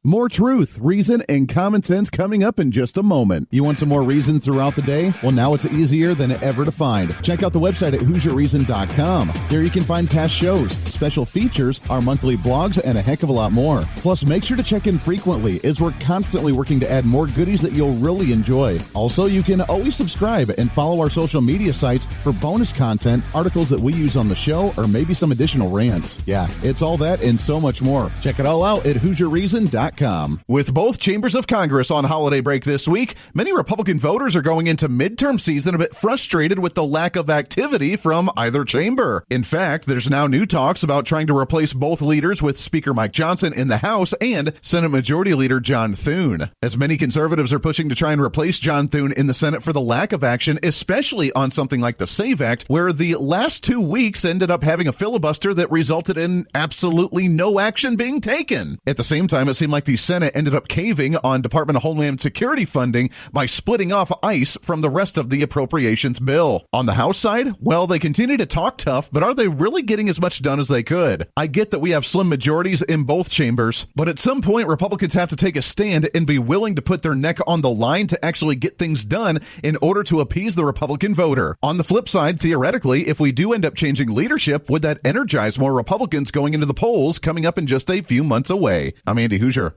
More truth, reason, and common sense coming up in just a moment. You want some more reasons throughout the day? Well, now it's easier than ever to find. Check out the website at HooserReason.com. There you can find past shows, special features, our monthly blogs, and a heck of a lot more. Plus, make sure to check in frequently as we're constantly working to add more goodies that you'll really enjoy. Also, you can always subscribe and follow our social media sites for bonus content, articles that we use on the show, or maybe some additional rants. Yeah, it's all that and so much more. Check it all out at HooserReason.com. With both chambers of Congress on holiday break this week, many Republican voters are going into midterm season a bit frustrated with the lack of activity from either chamber. In fact, there's now new talks about trying to replace both leaders with Speaker Mike Johnson in the House and Senate Majority Leader John Thune. As many conservatives are pushing to try and replace John Thune in the Senate for the lack of action, especially on something like the SAVE Act, where the last 2 weeks ended up having a filibuster that resulted in absolutely no action being taken. At the same time, it seemed like the Senate ended up caving on Department of Homeland Security funding by splitting off ICE from the rest of the appropriations bill. On the House side, well, they continue to talk tough, but are they really getting as much done as they could? I get that we have slim majorities in both chambers, but at some point, Republicans have to take a stand and be willing to put their neck on the line to actually get things done in order to appease the Republican voter. On the flip side, theoretically, if we do end up changing leadership, would that energize more Republicans going into the polls coming up in just a few months away? I'm Andy Hooser.